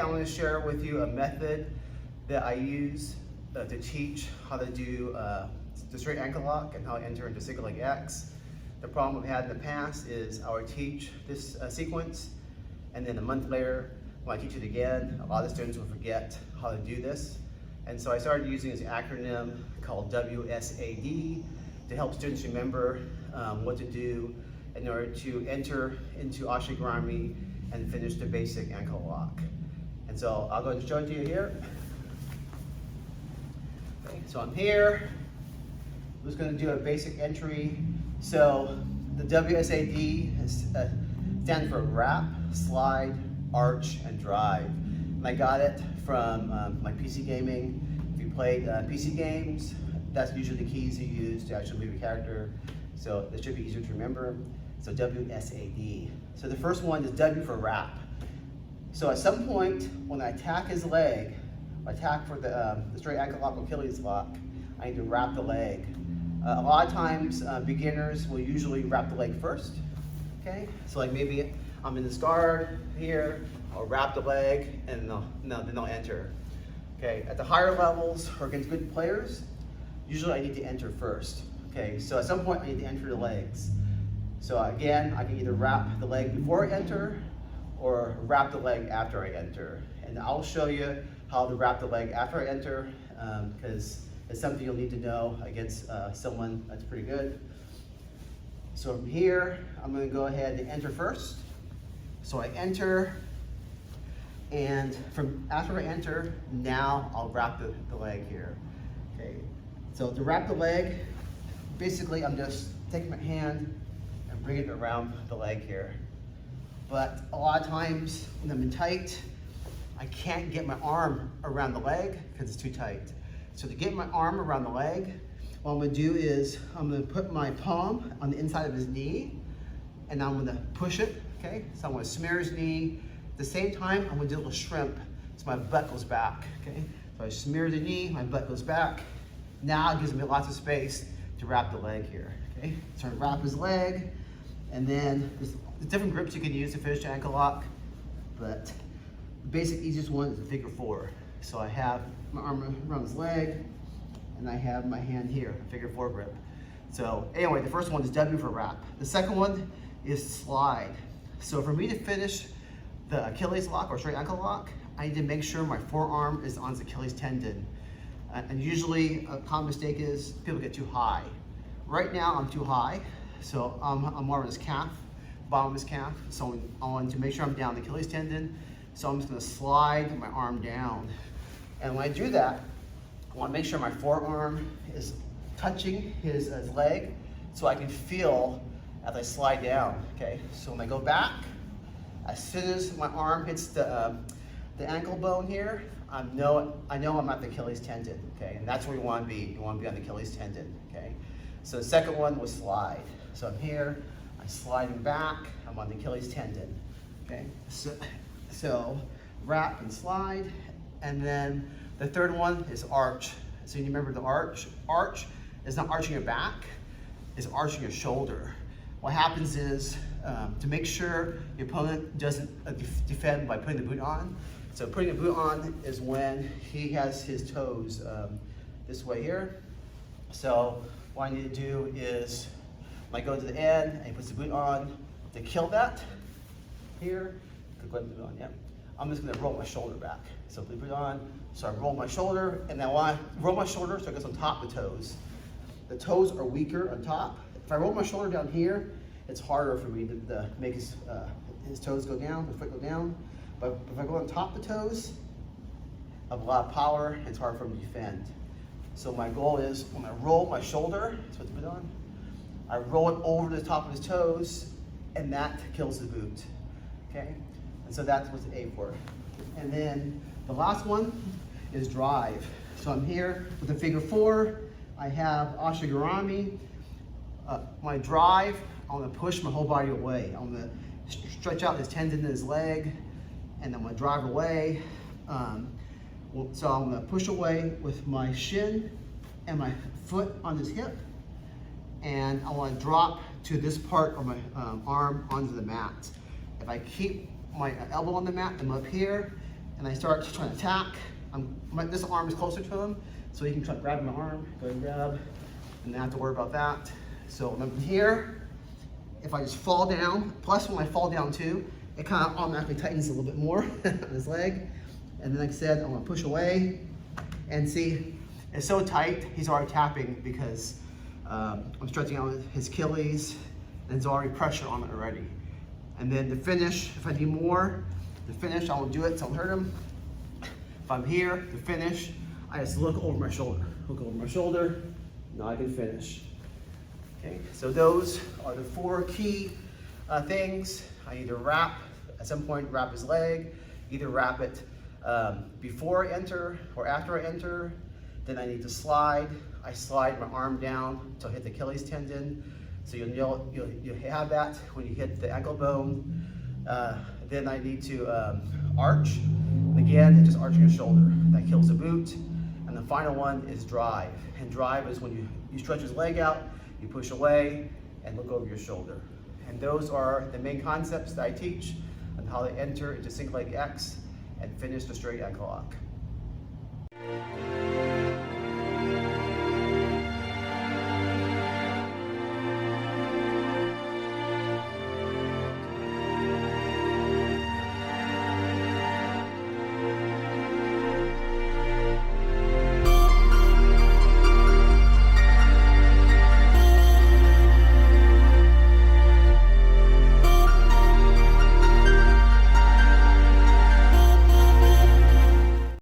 I'm going to share with you a method that I use to teach how to do the straight ankle lock and how to enter into single leg X. The problem we've had in the past is I would teach this sequence, and then a month later, when I teach it again, a lot of students will forget how to do this. And so I started using this acronym called WSAD to help students remember what to do in order to enter into Ashigurami and finish the basic ankle lock. And so I'll go and show it to you here. Okay, so I'm here. I'm just going to do a basic entry. So the WSAD stands for wrap, slide, arch, and drive. And I got it from my PC gaming. If you played PC games, that's usually the keys you use to actually move your character. So this should be easier to remember. So WSAD. So the first one is W for wrap. So at some point, when I attack his leg, attack for the straight ankle lock or Achilles lock, I need to wrap the leg. A lot of times, beginners will usually wrap the leg first. Okay, so like maybe I'm in this guard here, I'll wrap the leg, and then I'll enter. Okay, at the higher levels or against good players, usually I need to enter first. Okay, so at some point I need to enter the legs. So again, I can either wrap the leg before I enter or wrap the leg after I enter. And I'll show you how to wrap the leg after I enter because it's something you'll need to know against someone that's pretty good. So from here, I'm going to go ahead and enter first. So I enter, and from after I enter, now I'll wrap the leg here. Okay. So to wrap the leg, basically I'm just taking my hand and bring it around the leg here. But a lot of times when I'm in tight, I can't get my arm around the leg because it's too tight. So to get my arm around the leg, what I'm gonna do is I'm gonna put my palm on the inside of his knee, and I'm gonna push it, okay? So I'm gonna smear his knee. At the same time, I'm gonna do a little shrimp, so my butt goes back, okay? So I smear the knee, my butt goes back. Now it gives me lots of space to wrap the leg here, okay? So I wrap his leg, and then there's different grips you can use to finish the ankle lock, but the basic easiest one is the figure four. So I have my arm around his leg, and I have my hand here, figure four grip. So anyway, the first one is W for wrap. The second one is slide. So for me to finish the Achilles lock or straight ankle lock, I need to make sure my forearm is on the Achilles tendon. And usually a common mistake is people get too high. Right now I'm too high, so I'm more on his calf, bottom of his calf. So I want to make sure I'm down the Achilles tendon. So I'm just gonna slide my arm down. And when I do that, I want to make sure my forearm is touching his leg so I can feel as I slide down, okay? So when I go back, as soon as my arm hits the ankle bone here, I know I'm at the Achilles tendon, okay? And that's where you want to be. You want to be on the Achilles tendon, okay? So the second one was slide. So I'm here, I'm sliding back, I'm on the Achilles tendon, okay? So wrap and slide. And then the third one is arch. So you remember the arch? Arch is not arching your back, it's arching your shoulder. What happens is, to make sure your opponent doesn't defend by putting the boot on. So putting the boot on is when he has his toes this way here. So what I need to do is, when I go to the end and he puts the boot on, to kill that here, go ahead and put it on, yeah. I'm just gonna roll my shoulder back. So put it on, so I roll my shoulder, and then when I roll my shoulder, so it goes on top of the toes. The toes are weaker on top. If I roll my shoulder down here, it's harder for me to make his toes go down, his foot go down. But if I go on top of the toes, I have a lot of power, and it's hard for me to defend. So my goal is, when I roll my shoulder, so put it on, I roll it over the top of his toes, and that kills the boot, okay? And so that's what's the A for. And then the last one is drive. So I'm here with the figure four. I have Ashigurami. When I drive, I'm gonna push my whole body away. I'm gonna stretch out his tendon in his leg, and I'm gonna drive away. So I'm gonna push away with my shin and my foot on his hip, and I wanna drop to this part of my arm onto the mat. If I keep my elbow on the mat, I'm up here, and I start trying to attack, this arm is closer to him, so he can try to grab my arm, go and grab, and not have to worry about that. So remember here, if I just fall down, plus when I fall down too, it kind of automatically tightens a little bit more on his leg. And then like I said, I'm gonna push away, and see, it's so tight, he's already tapping because I'm stretching out his Achilles, and there's already pressure on it already. And then the finish, if I need more, the finish, I won't do it, so I'll hurt him. If I'm here, to finish, I just look over my shoulder. Look over my shoulder, now I can finish. Okay, so those are the 4 key things. I either wrap, at some point wrap his leg, either wrap it before I enter or after I enter. Then I need to slide. I slide my arm down till I hit the Achilles tendon. So you'll have that when you hit the ankle bone. Then I need to arch. And again, just arching your shoulder. That kills the boot. And the final one is drive. And drive is when you stretch his leg out, you push away and look over your shoulder. And those are the main concepts that I teach on how to enter into single leg X and finish the straight ankle lock.